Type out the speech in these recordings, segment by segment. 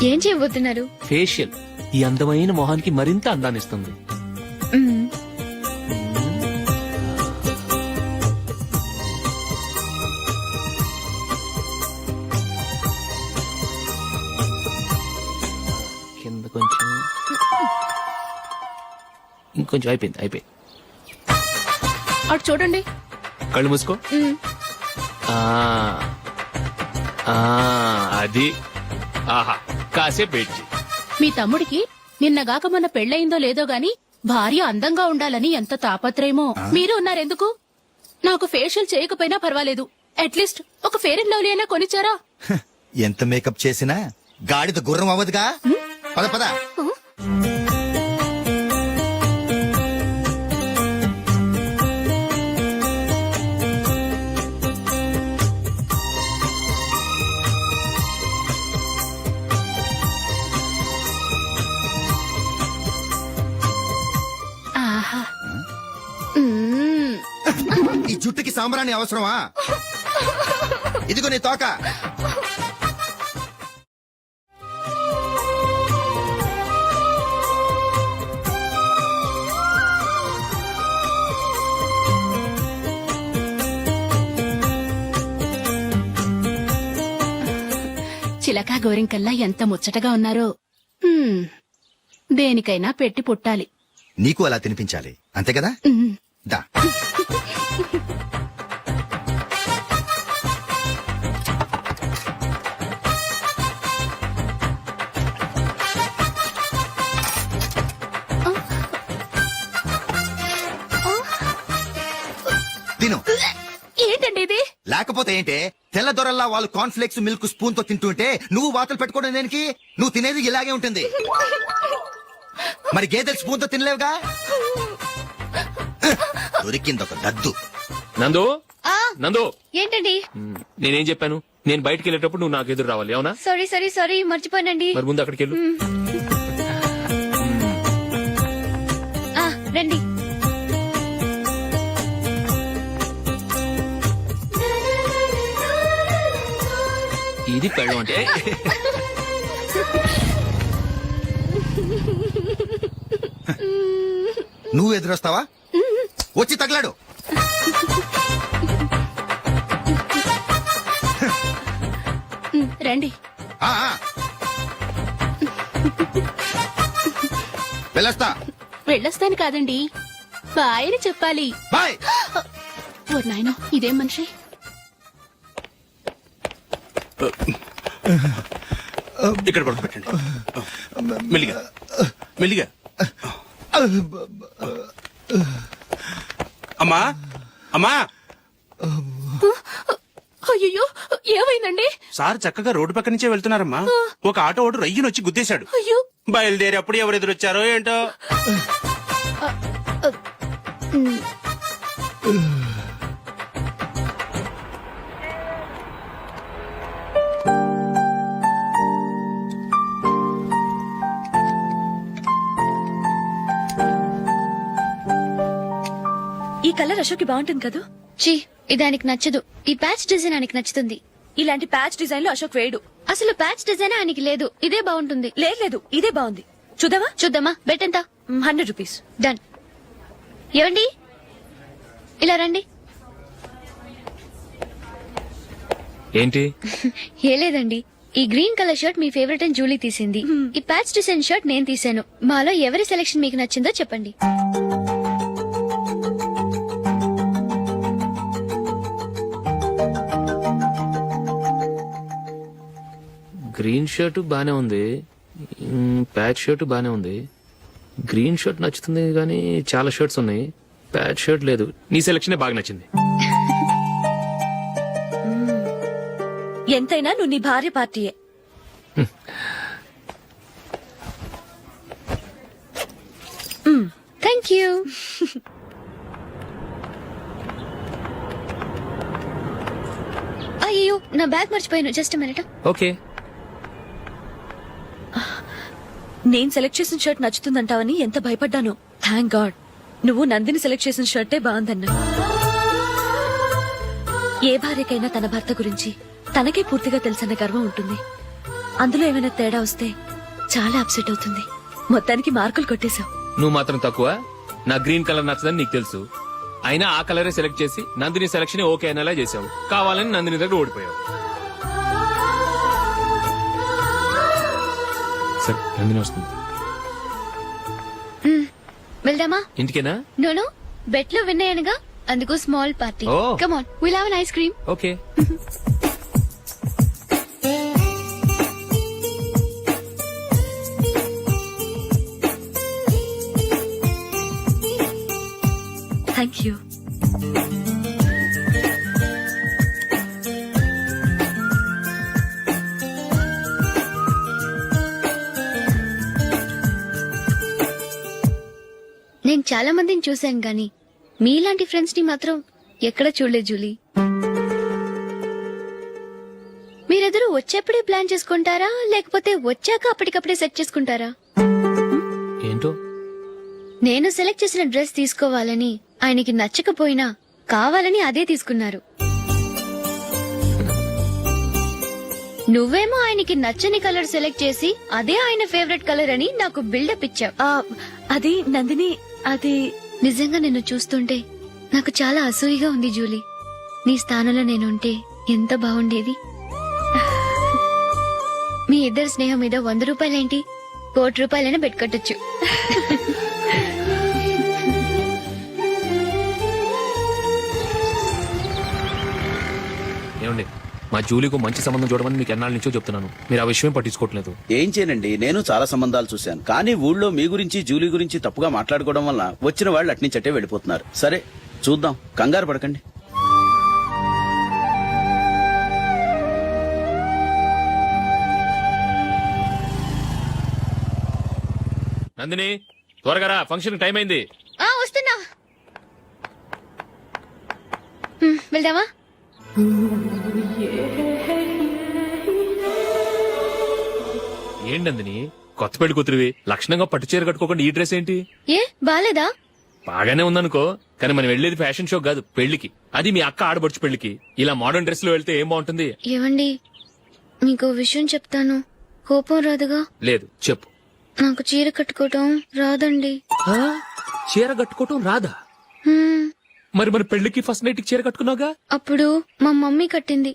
ఏం చేయబోతున్నారు? ఫేషియల్. ఈ అందమైన మొహానికి మరింత అందాన్నిస్తుంది. మ్మ్. కింద కొంచెం, ఇంకొంచెం. అయిపోయింది. అటు చూడండి. కళ్ళు మూసుకో. మ్మ్. ఆ, ఆ, అది. ఆహా, కాసేపు వెయిట్ చెయ్. మీ తమ్ముడికి నిన్నగాక మొన్న పెళ్లయిందో లేదో గాని భార్య అందంగా ఉండాలని ఎంత తాపత్రయమో. మీరు ఉన్నారెందుకు? నాకు ఫేషియల్ చేయకపోయినా పర్వాలేదు, అట్లీస్ట్ ఒక ఫేర్ అండ్ లవ్లీ అయినా కొనిచ్చారా? ఎంత మేకప్ చేసినా గాడిద గుర్రం అవ్వదుగా. పద పద. ఆహా. మ్మ్. ఈ జుట్టుకి సాంబ్రాణి అవసరమా? ఇదిగో నీ తోక. చిలకా గోరింకల్లా ఎంత ముచ్చటగా ఉన్నారో. దేనికైనా పెట్టి పుట్టాలి. నీకు అలా తినిపించాలి, అంతే కదా? మ్మ్. దా. తిను. ఏంటండి ఇది? లేకపోతే ఏంటే, తెల్ల దొరల్లా వాళ్ళు కాన్ఫ్లెక్స్ మిల్క్ స్పూన్ తో తింటుంటే నువ్వు వాతలు పెట్టుకోవడం దేనికి? నువ్వు తినేది ఇలాగే ఉంటుంది. మరి గేదెలు స్పూన్ తో తినలేవుగా. దొరికింది ఒక దద్దు. నందు, ఆ, నందు, ఏంటండి? నేనేం చెప్పాను? నేను బయటికి వెళ్ళేటప్పుడు నువ్వు నాకు ఎదురు రావాలి, అవునా? సారీ మర్చిపోయానండి. మరి ముందు అక్కడికి వెళ్ళు. ఆ, రండి. ఇది పెళ్ళం అంటే. నువ్వు ఎదురొస్తావా? వచ్చి తగలాడు. రండి. ఆ, ఆ. వెళ్ళొస్తా. వెళ్ళొస్తాను కాదండి, బాయ్ అని చెప్పాలి. బాయ్. ఓ నాయనో, ఇదేం మనిషి? ఇక్కడ పడుకోబెట్టండి. మెల్లిగా మెల్లిగా. అమ్మా అమ్మా, అయ్యో, ఏమైందండి? సార్ చక్కగా రోడ్డు పక్క నుంచే వెళ్తున్నారమ్మా. ఒక ఆటో ఓడు రయ్యను వచ్చి గుద్దేశాడు. అయ్యో. బయలుదేరి అప్పుడు ఎవరు ఎదురొచ్చారో ఏంటో. మ్మ్. ఈ కలర్ అశోక్ కి బాగుంటుంది కదా. ఛీ, ఇది ఆయనకి నచ్చదు. ఈ ప్యాచ్ డిజైన్ ఆయనకి నచ్చుతుంది. ఇలాంటి ప్యాచ్ డిజైన్ లో అశోక్ వేయడు. అసలు ప్యాచ్ డిజైన్ ఆయనకి లేదు. ఇదే బాగుంటుంది. లేదు, ఇదే బాగుంది. చూద్దామా? చూద్దామా? బెట్ ఎంత? 100 రూపీస్. డన్. ఏవండి, ఇలా రండి. ఏంటి? ఏ లేదండి, ఈ గ్రీన్ కలర్ షర్ట్ మీ ఫేవరెట్ అని జూలీ తీసింది. ఈ ప్యాచ్ డిజైన్ షర్ట్ నేను తీసాను. మాలో ఎవరి సెలెక్షన్ మీకు నచ్చిందో చెప్పండి. గ్రీన్ షర్ట్ బానే ఉంది, ప్యాచ్ షర్ట్ బానే ఉంది. గ్రీన్ షర్ట్ నచ్చుతుంది కానీ చాలా షర్ట్స్ ఉన్నాయి, ప్యాచ్ షర్ట్ లేదు. నీ సెలెక్షనే బాగా నచ్చింది. ఎంతైనా నువ్వు నీ భార్య పార్టీయే. Thank you. అయ్యో, నా బ్యాగ్ మర్చిపోయాను. Just minute. ఓకే. నేను సెలెక్ట్ చేసిన షర్ట్ నచ్చుతుందంటావని ఎంత భయపడ్డాను. థ్యాంక్ గాడ్ నువ్వు నందిని సెలెక్ట్ చేసిన షర్టే బాగుందన్నా. ఏ భార్యకైనా తన భర్త గురించి తనకే పూర్తిగా తెలుసన్న గర్వం ఉంటుంది. అందులో ఏమైనా తేడా వస్తే చాలా అప్సెట్ అవుతుంది. మొత్తానికి మార్కులు కొట్టేశావు. నువ్వు మాత్రం తక్కువ. నా గ్రీన్ కలర్ నచ్చదని నీకు తెలుసు. అయినా ఆ కలరే సెలెక్ట్ చేసి నందిని సెలక్షన్ ఓకే అనేలా చేసావు. కావాలని నందిని దగ్గర ఓడిపోయావు. సరే నందిని వస్తుంది. వెళ్దామా? ఇంటికేనా? నోను బెట్ లో విన్ అయ్యానుగా, అందుకు small party. Oh. Come on, will have an ice cream. Okay. Thank you. నేను చాలా మందిని చూశాను గాని మీలాంటి ఫ్రెండ్స్ ని మాత్రం ఎక్కడ చూడలేదు జూలీ. మీరెదరూ వచ్చేప్పుడే ప్లాన్ చేసుకుంటారా, లేకపోతే వచ్చాక అప్పటికప్పుడే సెట్ చేసుకుంటారా? ఏంటో నేను సెలెక్ట్ చేసిన డ్రెస్ తీసుకోవాలని ఆయనకి నచ్చకపోయినా కావాలని అదే తీసుకున్నారు. నువ్వేమో ఆయనకి నచ్చని కలర్ సెలెక్ట్ చేసి అదే ఆయన ఫేవరెట్ కలర్ అని నాకు బిల్డప్ ఇచ్చావు. అది నందిని, అది నిజంగా నిన్ను చూస్తుంటే నాకు చాలా అసూయగా ఉంది జూలీ. నీ స్థానంలో నేనుంటే ఎంత బాగుండేది. మీ ఇద్దరు స్నేహం మీద 100 రూపాయలేంటి, 1 కోటి రూపాయలైనా పెట్టుకట్టొచ్చు. ఏమండి, మా జూలీకు మంచి సంబంధం చూడమని మీకు ఎన్నాళ్ళ నుంచో చెప్తున్నాను. మీరు ఆ విషయం పట్టించుకోవట్లేదు. ఏం చేయనండి, నేను చాలా సంబంధాలు చూశాను. కానీ ఊళ్ళో మీ గురించి జూలీ గురించి తప్పుగా మాట్లాడుకోవడం వల్ల వచ్చిన వాళ్ళు అట్నుంచటే వెళ్ళిపోతున్నారు. సరే చూద్దాం, కంగారు పడకండి. నందిని త్వరగా రా, ఫంక్షన్ టైం అయింది. వస్తున్నా. వెళ్దామా? ఏంటి నందిని, కొత్త పెళ్లి కూతురివి లక్షణంగా పట్టు చీర కట్టుకోకుండా ఈ డ్రెస్ ఏంటి? ఏ బాలేదా? బాగానే ఉందనుకో, కానీ మనం వెళ్లేది ఫ్యాషన్ షో కాదు, పెళ్లికి. అది మీ అక్క ఆడబడుచు పెళ్లికి. ఇలా మోడర్న్ డ్రెస్ లో వెళ్తే ఏం బాగుంటుంది? ఏవండి, మీకు విషయం చెప్తాను, కోపం రాదుగా? లేదు, చెప్పు. నాకు చీర కట్టుకోవటం రాదండి. చీర కట్టుకోవటం రాదా? హ్మ్, మరి మన పెళ్లికి ఫస్ట్ నైట్ కి చీర కట్టుకున్నావుగా? అప్పుడు మా మమ్మీ కట్టింది.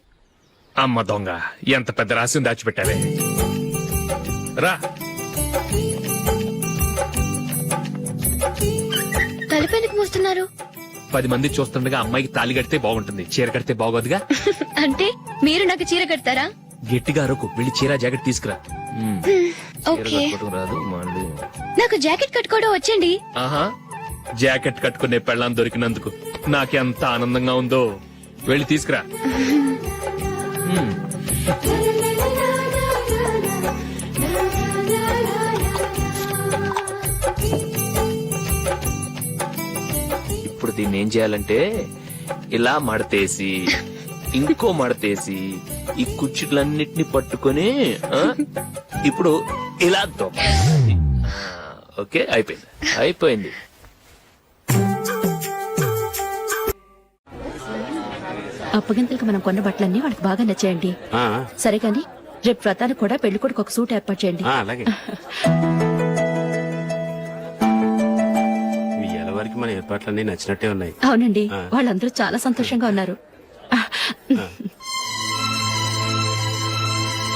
అమ్మ దొంగ, ఎంత పెద్ద రహస్యం దాచిపెట్టావే. రా. తలపెందుకు మోస్తున్నారు? 10 మంది చూస్తుండగా అమ్మాయికి తాళి కడితే బాగుంటుంది, చీర కడితే బాగోదుగా. అంటే మీరు నాకు చీర కడతారా? గట్టిగా అరకు, వెళ్ళి చీర జాకెట్ తీసుకురా. చీర ఓకే, కట్టుకోవటం రాదు మళ్ళీ. నాకు జాకెట్ కట్టుకోవడం వచ్చండి. ఆహా, జాకెట్ కట్టుకునే పెళ్ళాం దొరికినందుకు నాకెంత ఆనందంగా ఉందో. వెళ్ళి తీసుకురా. హ్మ్. ఇప్పుడు దీన్ని ఏం చేయాలంటే ఇలా మడతేసి ఇంకో మడతేసి ఈ కుర్చీలన్నిటిని పట్టుకొని ఇప్పుడు ఇలా దొక్కాలి. ఓకే, అయిపోయింది అయిపోయింది. అప్పగింతలకు మనం కొన్న బట్టలన్నీ వాళ్ళకి బాగా నచ్చాయండి. సరే కానీ రేపు వ్రతానికి కూడా పెళ్లి కొడుకు ఒక సూట్ ఏర్పాటు చేయండి. అలాగే. ఇవాళ వరకు మన ఏర్పాట్లన్నీ నచ్చినట్టే ఉన్నాయి. అవునండి, వాళ్ళందరూ చాలా సంతోషంగా ఉన్నారు.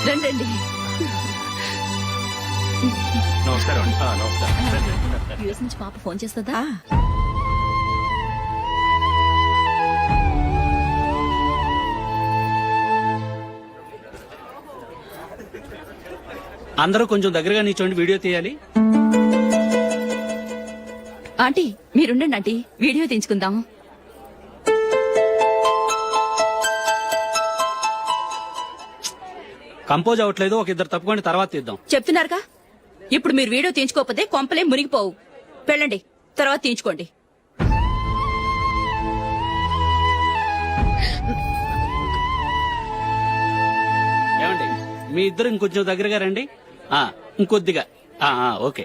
రండి. నమస్కారం. యూఎస్ నుంచి పాప ఫోన్ చేస్తుందా? అందరూ కొంచెం దగ్గరగా నిల్చోండి, వీడియో తీయాలి. ఆంటీ మీరుండండి ఆంటీ, వీడియో తీయించుకుందాం. కంపోజ్ అవ్వట్లేదు, ఒక ఇద్దరు తప్పుకోండి, తర్వాత తీద్దాం. చెప్తున్నారుగా, ఇప్పుడు మీరు వీడియో తీయించుకోకపోతే కొంపలే మునిగిపోవు. వెళ్ళండి, తర్వాత తీయించుకోండి. ఏమండి, మీ ఇద్దరు ఇంకొంచెం దగ్గరగా రండి. ఇంకొద్దిగా. ఓకే.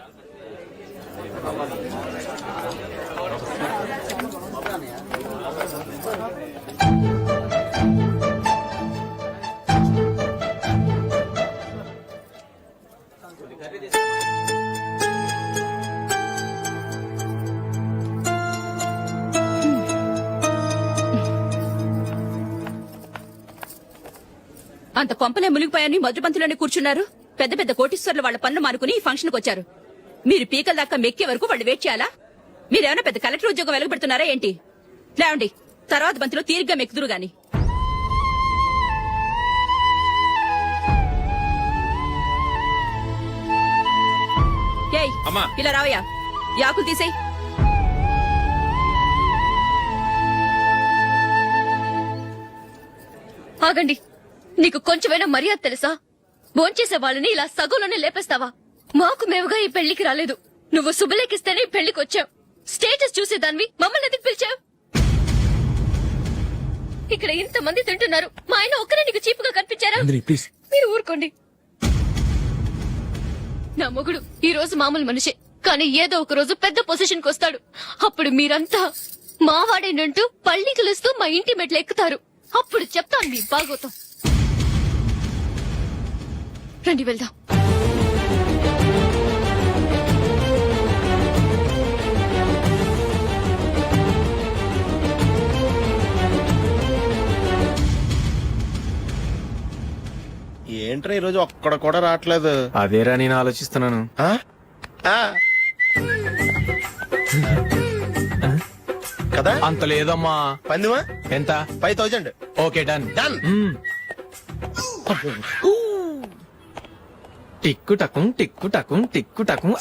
అంత కొంపలే మునిగిపోయాని మొదటి పంతులోనే కూర్చున్నారు. పెద్ద పెద్ద కోటీశ్వర్లు వాళ్ళ పనులు మానుకుని ఈ ఫంక్షన్ కు వచ్చారు. మీరు పీకల దాకా మెక్కే వరకు వాళ్ళు వెయిట్ చేయాలా? మీరేమైనా పెద్ద కలెక్టర్ ఉద్యోగం వెలగబెడుతున్నారా ఏంటి? లేవండి, తర్వాత బంతిలో తీరిగ్గా మెక్కుదురు గాని. ఏయ్, అమ్మా. ఇలా రావయ్యా, యాకులు తీసేయ్. ఆగండి, నీకు కొంచెమైనా మర్యాద తెలుసా? భోంచేసే వాళ్ళని ఇలా సగంలోనే లేపేస్తావా? మాకు మేముగా ఈ పెళ్లికి రాలేదు. నువ్వు శుభలేఖిస్తేనే ఈ పెళ్లికి వచ్చావు. స్టేటస్ చూసేదానివి మమ్మల్ని ఎందుకు పిలిచావు? ఇక్కడ ఇంతమంది తింటున్నారు, మా ఆయన ఒక్కరే నీకు చీపుగా కనిపించారా? ప్లీజ్. మీరు ఊరుకోండి. నా మొగుడు ఈ రోజు మామూలు మనిషే, కానీ ఏదో ఒక రోజు పెద్ద పొజిషన్ కి వస్తాడు. అప్పుడు మీరంతా మావాడేనంటూ పళ్ళి కలుస్తూ మా ఇంటి మెట్లు ఎక్కుతారు. అప్పుడు చెప్తాను మీ బాగోతాం. రండి వెళ్దాం. ఏంట్రా ఈరోజు ఒక్కడ కూడా రావట్లేదు. అదేరా నేను ఆలోచిస్తున్నాను. ఆ? ఆ. కదా అంత లేదమ్మా. పందిమా ఎంత? 5000. Okay done. డన్. టిక్కు టకుం టిక్కు టకుం టిక్కు టకుం.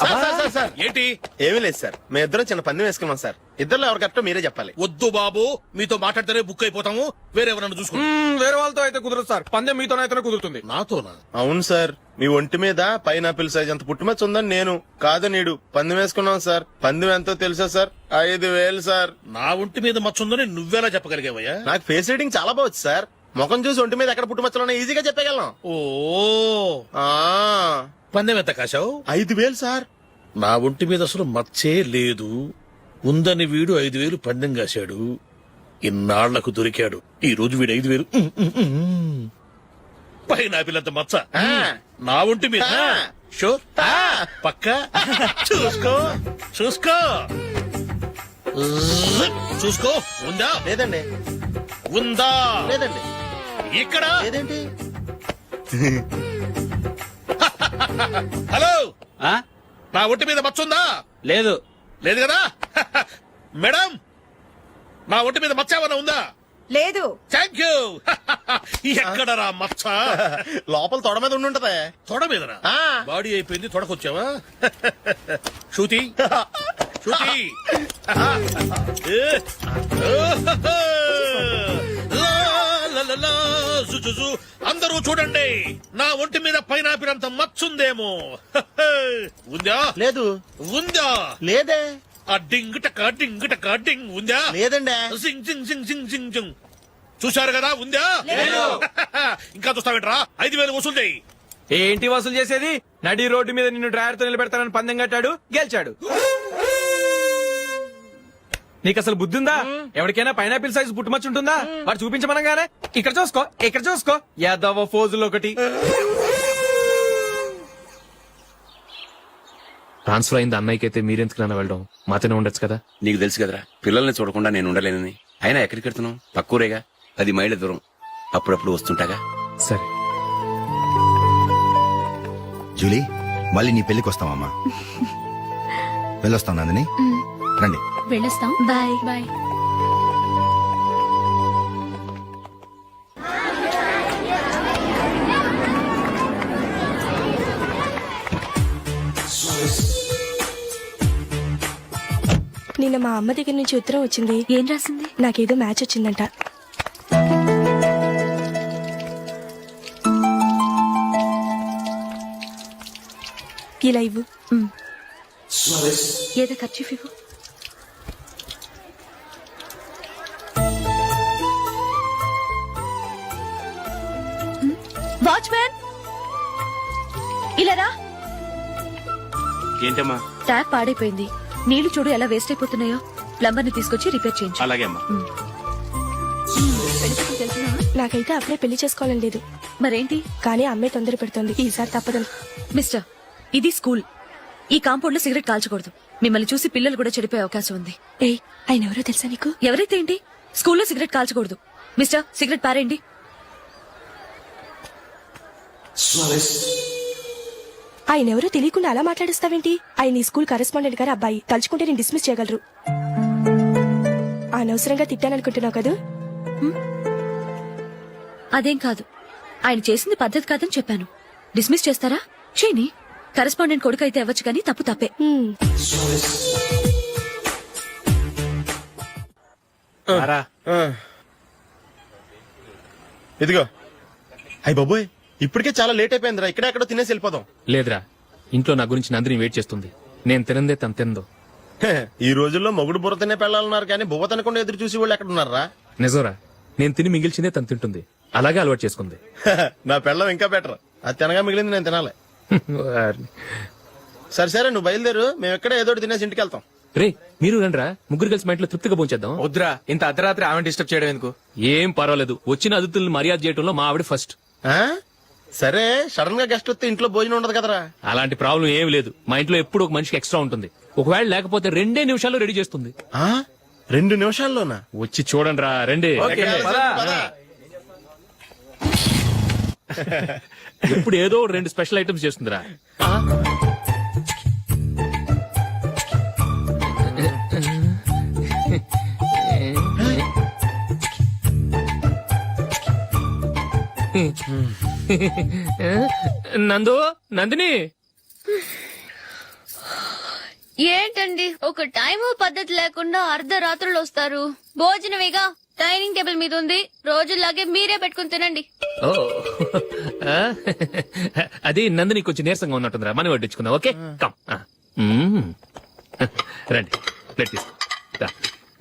సార్ ఏంటి? ఏమీ లేదు సార్, మేము ఇద్దరం చిన్న పందెం వేసుకున్నాం సార్. ఇద్దరు ఎవరు కరెక్టో మీరే చెప్పాలి. వద్దు బాబు, మీతో మాట్లాడితేనే బుక్ అయిపోతాము. వేరెవరన్నా చూసుకుంటాం. వేరే వాళ్ళతో అయితే కుదరదు సార్, పందెం మీతోనైతేనే కుదురుతుంది. నాతోనా? అవును సార్, మీ ఒంటి మీద పైనాపిల్ సైజ్ అంత పుట్టుమచ్చ ఉందని నేను కాదు నీడు పందెం వేసుకున్నాం సార్. పందెం ఎంతో తెలుసా సార్? 5000 సార్. నా ఒంటి మీద మచ్చుందని నువ్వెలా చెప్పగలిగావయ్యా? నాకు ఫేస్ రీడింగ్ చాలా బాగుంది సార్. ముఖం చూసి ఒంటి మీద ఎక్కడ పుట్టుమచ్చలో ఈజీగా చెప్పగలను. ఓ, ఆ, పందెం ఎంత కాశావు? 5000 సార్. నా ఒంటి మీద అసలు మచ్చే లేదు. ఉందని వీడు 5000 పందెం కాశాడు. ఇన్నాళ్లకు దొరికాడు. ఈ రోజు వీడు 5000. పైన పిల్లంత మచ్చ నా ఒంటి మీద. ఆ. షూర్? ఆ. పక్క చూసుకో, చూసుకో, చూసుకో. ఉందా? లేదండి. ఉందా? లేదండి. ఇక్కడ లేదేంటి? హలో, నా ఒంటి మీద మచ్చుందా? లేదు. లేదు కదా? మేడం, నా ఒంటి మీద మచ్చ ఏమన్నా ఉందా? లేదు. Thank you. ఎక్కడరా మచ్చ? లోపల తొడ మీద ఉండుంటదే. తొడ మీదనా? ఆ. బాడీ అయిపోయింది, తొడకొచ్చావా? శృతి, శృతి. అందరూ చూడండి, నా ఒంటి మీద పైనాపిల్ అంత మచ్చుందేమో. ఉందా? లేదు. ఉందా? లేదే. ఆ డింగ్ టక డింగ్ టక డింగ్ ఉందా? లేదండి. సింగ్ సింగ్ సింగ్ సింగ్ సింగ్ సింగ్. చూశారు కదా? ఉందా? ఇంకా చూస్తావేంట్రా? 5000 వసూలు చేయి. ఏంటి వసూలు చేసేది? నడి రోడ్డు మీద నిన్ను డ్రైవర్ తో నిలబెడతానని పందెం కట్టాడు, గెలిచాడు. నీకు అసలు బుద్ధి ఉందా? ఎవరికైనా పైనాపిల్ సైజ్ పుట్టుమచ్చు ఉంటుందా? వాడు చూపించమనగానే ఇక్కడ చూసుకో, ఇక్కడ చూసుకో, యాదవ ఫోజులు ఒకటి. ట్రాన్స్ఫర్ అయింది అన్నయ్యకి అయితే మీరెందుకు నాన్న వెళ్ళడం? మాతోనే ఉండొచ్చు కదా. నీకు తెలుసు కదరా, పిల్లల్ని చూడకుండా నేను ఉండలేనని. అయినా ఎక్కడికి వెళ్తున్నావు? పక్కూరేగా, 10 మైళ్ళ దూరం. అప్పుడప్పుడు వస్తుంటాగా. సరే. జూలీ, మళ్ళీ నీ పెళ్లికి వస్తామమ్మా. వెళ్ళొస్తాం నందిని. రండి. వెళ్ళొస్తాం. బాయ్. బాయ్. నిన్న మా అమ్మ దగ్గర నుంచి ఉత్తరం వచ్చింది. ఏం రాసింది? నాకేదో మ్యాచ్ వచ్చిందంట. ఇలా ఇవ్వు. ఏదో ఖర్చు ఇవ్వు. వాచ్మ్యాన్, ఇలా రా. ఏంటమ్మా? ట్యాప్ పాడైపోయింది. నీళ్లు చూడు ఎలా వేస్ట్ అయిపోతున్నాయో. ప్లంబర్ ని తీసుకొచ్చి రిపేర్ చేయించు. అలాగే అమ్మా. నాకైతే అప్పుడే పెళ్లి చేసుకోవాలని లేదు. మరేంటి? కానీ అమ్మే తొందర పెడుతోంది. ఈసారి తప్పదని. మిస్టర్, ఇది స్కూల్. ఈ కాంపౌండ్ లో సిగరెట్ కాల్చకూడదు. మిమ్మల్ని చూసి పిల్లలు కూడా చెడిపోయే అవకాశం ఉంది. ఏయ్ ఆయన ఎవరో తెలుసా నీకు? ఎవరైతే ఏంటి, స్కూల్లో సిగరెట్ కాల్చకూడదు. మిస్టర్, సిగరెట్ పారేయండి. ఆయన ఎవరో తెలియకుండా అలా మాట్లాడిస్తావేంటి? ఆయన ఈ స్కూల్ కరెస్పాండెంట్ గారు అబ్బాయి. తలుచుకుంటే నేను డిస్మిస్ చేయగలరు. అనవసరంగా తిట్టాననుకుంటున్నావు కదా? అదేం కాదు, ఆయన చేసింది పద్ధతి కాదని చెప్పాను. డిస్మిస్ చేస్తారా? చేయని. కరెస్పాండెంట్ కొడుకు అయితే అవ్వచ్చు కానీ తప్పు తప్పే. హ్మ్. ఇదిగో. అయ్య బాబోయ్, ఇప్పటికే చాలా లేట్ అయిపోయిందిరా. ఇక్కడే ఎక్కడో తినేసి వెళ్ళిపోదాం. లేదురా, ఇంట్లో నా గురించి నందిని వెయిట్ చేస్తుంది. నేను తినందే తను తిందో. హే, ఈ రోజుల్లో మొగుడు బుర్ర తినే పెళ్ళాలన్నారు కానీ బువ్వ తినకుండా ఎదురు చూసి వాళ్ళు ఎక్కడ ఉన్నారా? నిజంరా, నేను తిని మిగిల్చిందే తను తింటుంది. అలాగే అలవాటు చేసుకుంది. నా పెళ్ళం ఇంకా బెటర్. అది తినగా మిగిలింది నేను తినాలి. సరే సరే, నువ్వు బయలుదేరు. మేము ఎక్కడ ఏదో ఒకటి తినేసి ఇంటికి వెళ్తాం. రే, మీరు రండిరా, ముగ్గురు కలిసి మా ఇంట్లో తృప్తిగా పోంచేద్దాం. వద్దురా, ఇంత అర్ధరాత్రి ఆమె డిస్టర్బ్ చేయడం ఎందుకు? ఏం పర్వాలేదు, వచ్చిన అతిథుల్ని మర్యాద చేయడంలో మా ఆవిడ ఫస్ట్. ఆ? సరే, సడన్ గా గెస్ట్ వస్తే ఇంట్లో భోజనం ఉండదు కదరా. అలాంటి ప్రాబ్లం ఏమి లేదు. మా ఇంట్లో ఎప్పుడు ఒక మనిషికి ఎక్స్ట్రా ఉంటుంది. ఒకవేళ లేకపోతే 2 నిమిషాల్లో రెడీ చేస్తుంది. ఆ? 2 నిమిషాల్లోనా? వచ్చి చూడండి రా, రండి. పద. ఎప్పుడు ఏదో 2 స్పెషల్ ఐటమ్స్ చేస్తుందిరా. నందు, నందిని, ఏంటండి ఒక టైము పద్ధతి లేకుండా అర్ధరాత్రులు వస్తారు? భోజనమేగా డైనింగ్ టేబుల్ మీద ఉంది. రోజుల్లాగే మీరే పెట్టుకుని తినండి. ఓ ఆ? అది నందిని కొంచెం నీరసంగా ఉన్నట్టుందిరా. మనీ వడ్డించుకుందాం. Okay, come. రండి, ప్లేట్ తీసుకో.